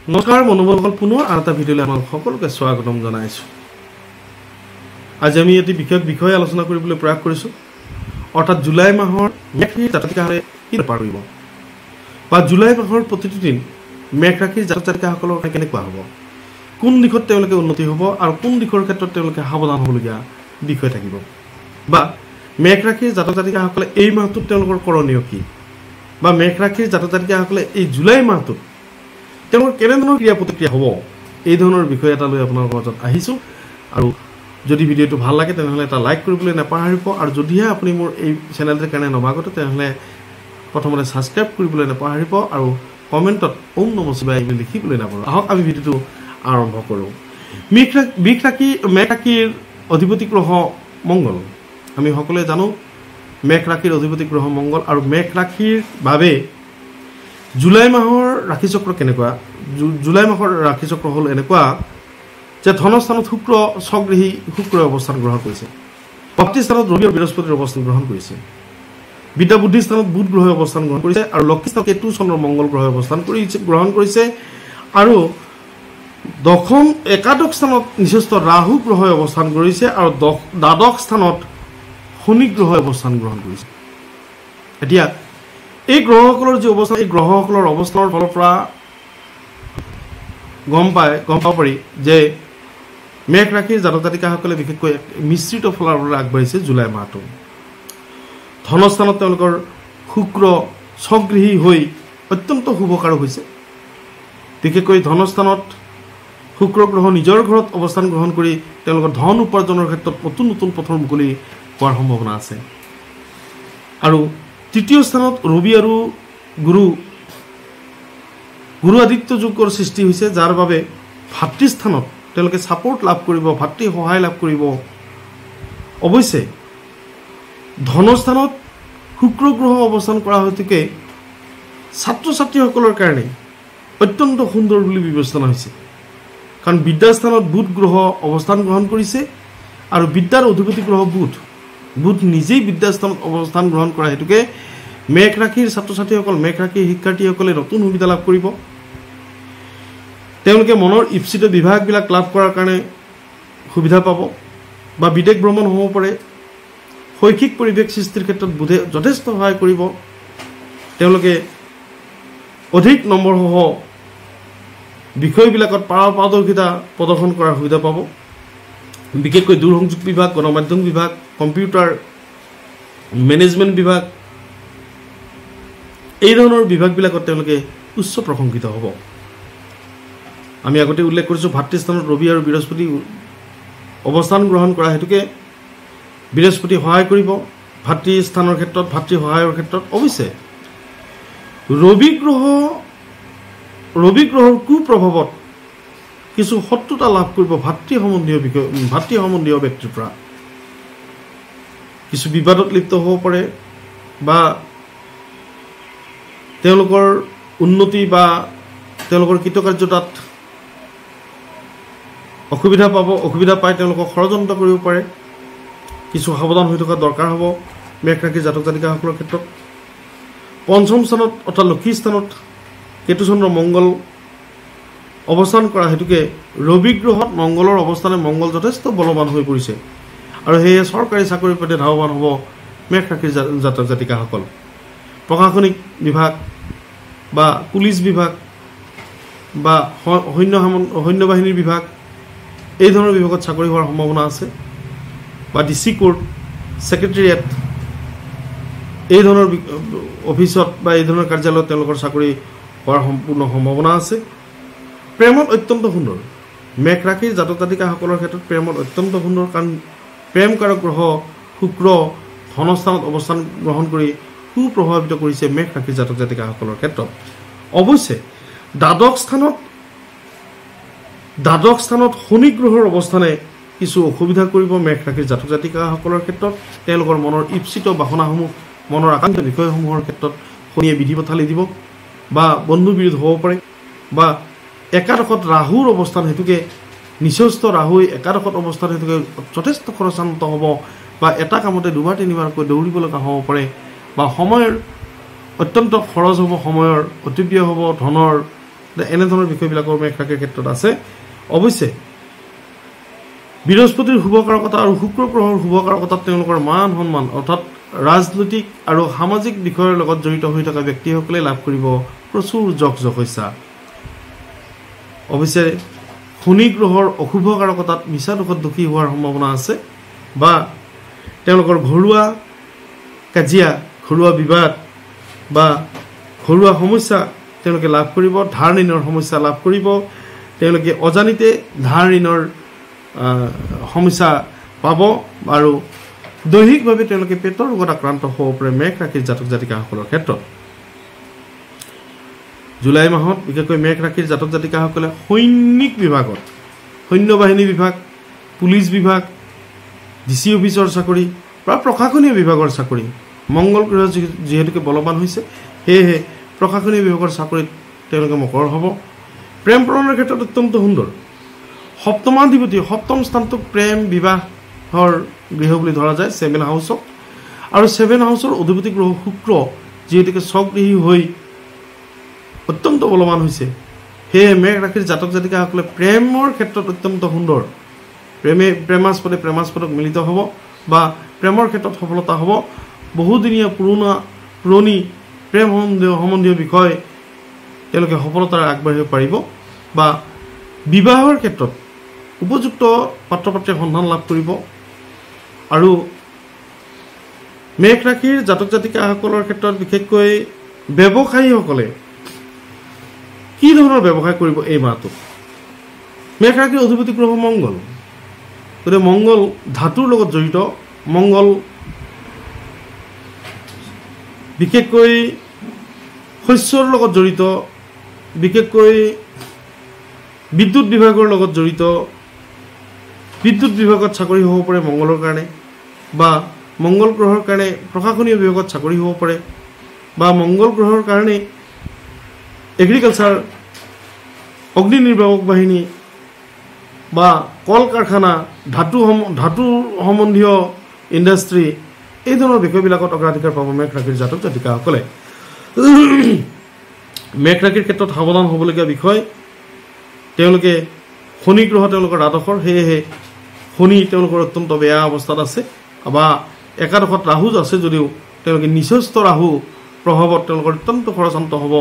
নমস্কাৰ বন্ধুসকল, পুনৰ আন এটা ভিডিঅ'লৈ আপোনালোক সকলোকে স্বাগতম জনাইছোঁ। আজি আমি এটি বিশেষ বিষয় আলোচনা কৰিবলৈ প্ৰয়াস কৰিছোঁ, অৰ্থাৎ জুলাই মাহৰ মেঘ ৰাশিৰ জাতক-জাতিকাসকলে কি পাৰ কৰিব বা জুলাই মাহৰ প্ৰতিটো দিন মেঘ ৰাশিৰ জাতক-জাতিকাসকলৰ কেনেকুৱা হ'ব, কোন দিশত তেওঁলোকে উন্নতি হ'ব আৰু কোন দিশৰ ক্ষেত্ৰত তেওঁলোকে সাৱধান হ'বলগীয়া বিষয় থাকিব, বা মেঘ ৰাশিৰ জাতক-জাতিকাসকলে এই মাহটোত তেওঁলোকৰ কৰণীয় কি, বা মেঘ ৰাশিৰ জাতক-জাতিকাসকলে এই জুলাই মাহটোত তেওঁলোকৰ কেনেধৰণৰ ক্ৰিয়া প্ৰতিক্ৰিয়া হ'ব, এই ধৰণৰ বিষয় এটা লৈ আপোনালোকৰ মাজত আহিছোঁ। আৰু যদি ভিডিঅ'টো ভাল লাগে তেনেহ'লে এটা লাইক কৰিবলৈ নাপাহৰিব, আৰু যদিহে আপুনি মোৰ এই চেনেলটোৰ কাৰণে নৱাগত তেনেহ'লে প্ৰথমতে ছাবস্ক্ৰাইব কৰিবলৈ নাপাহৰিব আৰু কমেণ্টত ওম নমঃ শিৱায় বুলি লিখিবলৈ নাপাহৰিব। আহক আমি ভিডিঅ'টো আৰম্ভ কৰোঁ। মেঘ ৰাশিৰ অধিপতি গ্ৰহ মংগল। আমি সকলোৱে জানো মেঘ ৰাশিৰ অধিপতি গ্ৰহ মংগল, আৰু মেঘ ৰাশিৰ বাবে জুলাই মাহৰ ৰাশিচক্ৰ কেনেকুৱা। জুলাই মাহৰ ৰাশিচক্ৰ হ'ল এনেকুৱা যে ধনস্থানত শুক্ৰ স্বগৃহী শুক্ৰই অৱস্থান গ্ৰহণ কৰিছে, ভক্তি স্থানত ৰবি আৰু বৃহস্পতিৰ অৱস্থান গ্ৰহণ কৰিছে, বিদ্যা বুদ্ধি স্থানত বুধ গ্ৰহে অৱস্থান গ্ৰহণ কৰিছে, আৰু লক্ষী স্থানত কেতু চন্দ্ৰ মংগল গ্ৰহে অৱস্থান গ্ৰহণ কৰিছে, আৰু দশম একাদশ স্থানত নিচস্থ ৰাহু গ্ৰহে অৱস্থান কৰিছে, আৰু দ্বাদশ স্থানত শনি গ্ৰহে অৱস্থান গ্ৰহণ কৰিছে। এতিয়া এই গ্ৰহসকলৰ যি অৱস্থান, এই গ্ৰহসকলৰ অৱস্থানৰ ফালৰ পৰা গম পাব পাৰি যে মেঘ ৰাশিৰ জাতক-জাতিকাসকলে বিশেষকৈ মিশ্ৰিত ফলাফলৰে আগবাঢ়িছে জুলাই মাহটো। ধনস্থানত তেওঁলোকৰ শুক্ৰ স্বগৃহী হৈ অত্যন্ত শুভকাৰক হৈছে। বিশেষকৈ ধনস্থানত শুক্ৰ গ্ৰহ নিজৰ ঘৰত অৱস্থান গ্ৰহণ কৰি তেওঁলোকৰ ধন উপাৰ্জনৰ ক্ষেত্ৰত নতুন নতুন পথৰ মুকলি হোৱাৰ সম্ভাৱনা আছে। আৰু তৃতীয় স্থানত ৰবি আৰু গুৰু আদিত্য যোগৰ সৃষ্টি হৈছে, যাৰ বাবে ভাতৃস্থানত তেওঁলোকে ছাপোৰ্ট লাভ কৰিব, ভাতৃ সহায় লাভ কৰিব। অৱশ্যে ধনস্থানত শুক্ৰ গ্ৰহ অৱস্থান কৰা হেতুকে ছাত্ৰ ছাত্ৰীসকলৰ কাৰণে অত্যন্ত সুন্দৰ বুলি বিবেচনা হৈছে, কাৰণ বিদ্যাস্থানত বুধ গ্ৰহ অৱস্থান গ্ৰহণ কৰিছে, আৰু বিদ্যাৰ অধিপতি গ্ৰহ বুধ নিজেই বিদ্যাস্থানত অৱস্থান গ্ৰহণ কৰা হেতুকে মেঘ ৰাশিৰ ছাত্ৰ ছাত্ৰীসকল, মেঘ ৰাশিৰ শিক্ষাৰ্থীসকলে নতুন সুবিধা লাভ কৰিব। তেওঁলোকে মনৰ ইপ্সিত বিভাগবিলাক লাভ কৰাৰ কাৰণে সুবিধা পাব, বা বিদেশ ভ্ৰমণ হ'ব পাৰে। শৈক্ষিক পৰিৱেশ সৃষ্টিৰ ক্ষেত্ৰত বুধে যথেষ্ট সহায় কৰিব। তেওঁলোকে অধিক নম্বৰসহ বিষয়বিলাকত পাৰদৰ্শিতা প্ৰদৰ্শন কৰাৰ সুবিধা পাব। বিশেষকৈ দূৰসংযোগ বিভাগ, গণমাধ্যম বিভাগ, কম্পিউটাৰ মেনেজমেণ্ট বিভাগ, এই ধৰণৰ বিভাগবিলাকত তেওঁলোকে উচ্চ প্ৰশংসিত হ'ব। আমি আগতে উল্লেখ কৰিছোঁ ভাতৃস্থানত ৰবি আৰু বৃহস্পতি অৱস্থান গ্ৰহণ কৰা হেতুকে বৃহস্পতি সহায় কৰিব ভাতৃস্থানৰ ক্ষেত্ৰত, ভাতৃ সহায়ৰ ক্ষেত্ৰত। অৱশ্যে ৰবি গ্ৰহৰ কুপ্ৰভাৱত কিছু শত্ৰুতা লাভ কৰিব ভাতৃ সম্বন্ধীয় ব্যক্তিৰ পৰা। কিছু বিবাদত লিপ্ত হ'ব পাৰে, বা তেওঁলোকৰ উন্নতি বা তেওঁলোকৰ কৃতকাৰ্যতাত অসুবিধা পাই তেওঁলোকক ষড়যন্ত্ৰ কৰিব পাৰে। কিছু সাৱধান হৈ থকা দৰকাৰ হ'ব মেঘ ৰাশিৰ জাতক-জাতিকাসকলৰ ক্ষেত্ৰত। পঞ্চম স্থানত অৰ্থাৎ লক্ষী স্থানত কেতু চন্দ্ৰ মংগল অৱস্থান কৰা হেতুকে ৰবি গ্ৰহত মংগলৰ অৱস্থানে মংগল যথেষ্ট বলৱান হৈ পৰিছে, আৰু সেয়ে চৰকাৰী চাকৰিৰ প্ৰতি ধাৱমান হ'ব মেঘ ৰাশিৰ জাতক-জাতিকাসকল। প্ৰশাসনিক বিভাগ বা পুলিচ বিভাগ বা সৈন্য বাহিনীৰ বিভাগ, এই ধৰণৰ বিভাগত চাকৰি হোৱাৰ সম্ভাৱনা আছে, বা ডিচি কোৰ্ট, ছেক্ৰেটেৰিয়েট, এই ধৰণৰ অফিচত বা এই ধৰণৰ কাৰ্যালয়ত তেওঁলোকৰ চাকৰি হোৱাৰ সম্পূৰ্ণ সম্ভাৱনা আছে। প্ৰেমত অত্যন্ত সুন্দৰ মেঘ ৰাশিৰ জাতক-জাতিকাসকলৰ ক্ষেত্ৰত, প্ৰেমত অত্যন্ত সুন্দৰ, কাৰণ প্ৰেমকাৰক গ্ৰহ শুক্ৰ ধনস্থানত অৱস্থান গ্ৰহণ কৰি সুপ্ৰভাৱিত কৰিছে মেঘ ৰাশিৰ জাতক-জাতিকাসকলৰ ক্ষেত্ৰত। অৱশ্যে দ্বাদশ স্থানত শনি গ্ৰহৰ অৱস্থানে কিছু অসুবিধা কৰিব মেঘ ৰাশিৰ জাতক-জাতিকাসকলৰ ক্ষেত্ৰত। তেওঁলোকৰ মনৰ ইপ্সিত বাসনাসমূহ, মনৰ আকাংক্ষিত বিষয়সমূহৰ ক্ষেত্ৰত শনিয়ে বিধি পথালি দিব, বা বন্ধু বিৰোধ হ'ব পাৰে, বা একাদশত ৰাহুৰ অৱস্থান হেতুকে নিচস্থ ৰাহুৱে একাদশত অৱস্থান হেতুকে যথেষ্ট খৰচান্ত হ'ব, বা এটা কামতে দুবাৰ তিনিবাৰকৈ দৌৰিব লগা হ'ব পাৰে, বা সময়ৰ অত্যন্ত খৰচ হ'ব, সময়ৰ অতিব্যয় হ'ব, ধনৰ এনেধৰণৰ বিষয়বিলাকৰ মেঘ ৰাশিৰ ক্ষেত্ৰত আছে অৱশ্যে বৃহস্পতিৰ শুভকাৰকতা আৰু শুক্ৰ গ্ৰহৰ শুভকাৰকতাত তেওঁলোকৰ মান সন্মান অৰ্থাৎ ৰাজনৈতিক আৰু সামাজিক বিষয়ৰ লগত জড়িত হৈ থকা ব্যক্তিসকলে লাভ কৰিব প্ৰচুৰ যশস্যা অৱশ্যে শনি গ্ৰহৰ অশুভকাৰকতাত মিছা দুখত দুখী হোৱাৰ সম্ভাৱনা আছে বা তেওঁলোকৰ ঘৰুৱা কাজিয়া ঘৰুৱা বিবাদ বা ঘৰুৱা সমস্যা তেওঁলোকে লাভ কৰিব ধাৰ ঋণৰ সমস্যা লাভ কৰিব তেওঁলোকে অজানিতে ধাৰ ঋণৰ সমস্যা পাব আৰু দৈহিকভাৱে তেওঁলোকে পেটৰ ৰোগত আক্ৰান্ত হ'ব পাৰে মেঘ ৰাশিৰ জাতক জাতিকাসকলৰ ক্ষেত্ৰত জুলাই মাহত বিশেষকৈ মেঘ ৰাশিৰ জাতক জাতিকাসকলে সৈনিক বিভাগত সৈন্য বাহিনী বিভাগ পুলিচ বিভাগ ডিচি অফিচৰ চাকৰি বা প্ৰশাসনীয় বিভাগৰ চাকৰি মংগল গ্ৰহ যিহেতুকে বলৱান হৈছে সেয়েহে প্ৰশাসনীয় বিভাগৰ চাকৰিত তেওঁলোকে মকৰ হ'ব প্ৰেম প্ৰণয়ৰ ক্ষেত্ৰত অত্যন্ত সুন্দৰ সপ্তমাধিপতি সপ্তম স্থানটোক প্ৰেম বিবাহৰ গৃহ বুলি ধৰা যায় 7 হাউচক আৰু 7 হাউচৰ অধিপতি গ্ৰহ শুক্ৰ যিহেতুকে স্বগৃহী হৈ অত্যন্ত বলৱান হৈছে সেয়ে মেঘ ৰাশিৰ জাতক জাতিকাসকলে প্ৰেমৰ ক্ষেত্ৰত অত্যন্ত সুন্দৰ প্ৰেমাস্পদক মিলিত হ'ব বা প্ৰেমৰ ক্ষেত্ৰত সফলতা হ'ব বহুদিনীয়া পুৰণি প্ৰেম সম্বন্ধীয় বিষয় তেওঁলোকে সফলতাৰে আগবাঢ়িব পাৰিব বা বিবাহৰ ক্ষেত্ৰত উপযুক্ত পাত্ৰ পাত্ৰীৰ সন্ধান লাভ কৰিব আৰু মেঘ ৰাশিৰ জাতক জাতিকাসকলৰ ক্ষেত্ৰত বিশেষকৈ ব্যৱসায়ীসকলে কি ধৰণৰ ব্যৱসায় কৰিব এই মাহটো মেঘ ৰাশিৰ অধিপতি গ্ৰহ মংগল গতিকে মংগল ধাতুৰ লগত জড়িত মংগল বিশেষকৈ শস্যৰ লগত জড়িত বিশেষকৈ বিদ্যুৎ বিভাগৰ লগত জড়িত বিদ্যুৎ বিভাগত চাকৰি হ'ব পাৰে মংগলৰ কাৰণে বা মংগল গ্ৰহৰ কাৰণে প্ৰশাসনীয় বিভাগত চাকৰি হ'ব পাৰে বা মংগল গ্ৰহৰ কাৰণে এগ্ৰিকালচাৰ অগ্নি নিৰ্বাপক বাহিনী বা কল কাৰখানা ধাতু সম্বন্ধীয় ইণ্ডাষ্ট্ৰী এই ধৰণৰ বিষয়বিলাকত অগ্ৰাধিকাৰ পাব মেঘ ৰাশিৰ জাতক জাতিকাসকলে মেঘ ৰাশিৰ ক্ষেত্ৰত সাৱধান হ'বলগীয়া বিষয় তেওঁলোকে শনি গ্ৰহ তেওঁলোকৰ দ্বাদশৰ সেয়েহে শনি তেওঁলোকৰ অত্যন্ত বেয়া অৱস্থাত আছে বা একাদশত ৰাহু আছে যদিও তেওঁলোকে নিচস্থ ৰাহু প্ৰভাৱত তেওঁলোকৰ অত্যন্ত খৰচান্ত হ'ব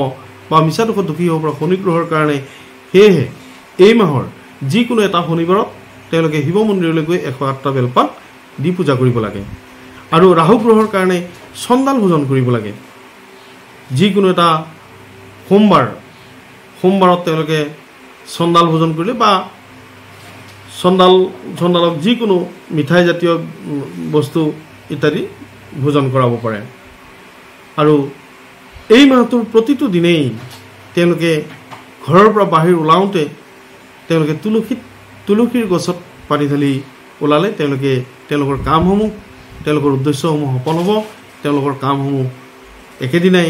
বা মিছা দুখত দুখী হ'ব পৰা শনি গ্ৰহৰ কাৰণে সেয়েহে এই মাহৰ যিকোনো এটা শনিবাৰত তেওঁলোকে শিৱ মন্দিৰলৈ গৈ 108টা বেলপাত দি পূজা কৰিব লাগে আৰু ৰাহু গ্ৰহৰ কাৰণে চন্দাল ভোজন কৰিব লাগে যিকোনো এটা সোমবাৰত তেওঁলোকে চন্দাল ভোজন কৰিলে বা চন্দালক যিকোনো মিঠাই জাতীয় বস্তু ইত্যাদি ভোজন কৰাব পাৰে আৰু এই মাহটোৰ প্ৰতিটো দিনেই তেওঁলোকে ঘৰৰ পৰা বাহিৰ ওলাওঁতে তেওঁলোকে তুলসীৰ গছত পানী ঢালি ওলালে তেওঁলোকে তেওঁলোকৰ কামসমূহ তেওঁলোকৰ উদ্দেশ্যসমূহ সফল হ'ব তেওঁলোকৰ কামসমূহ একেদিনাই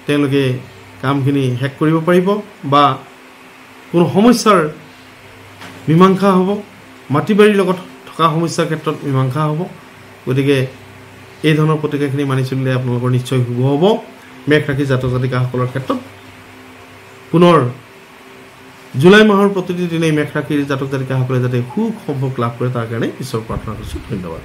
তেওঁলোকে কামখিনি শেষ কৰিব পাৰিব বা কোনো সমস্যাৰ মীমাংসা হ'ব মাটি বাৰীৰ লগত থকা সমস্যাৰ ক্ষেত্ৰত মীমাংসা হ'ব গতিকে এই ধৰণৰ প্ৰতিক্ৰিয়াখিনি মানি চলিলে আপোনালোকৰ নিশ্চয় শুভ হ'ব মেঘ ৰাশিৰ জাতক জাতিকাসকলৰ ক্ষেত্ৰত পুনৰ জুলাই মাহৰ প্ৰতিটো দিনেই মেঘ ৰাশিৰ জাতক জাতিকাসকলে যাতে সুখ সম্ভোগ লাভ কৰে তাৰ কাৰণে ঈশ্বৰৰ প্ৰাৰ্থনা কৰিছোঁ ধন্যবাদ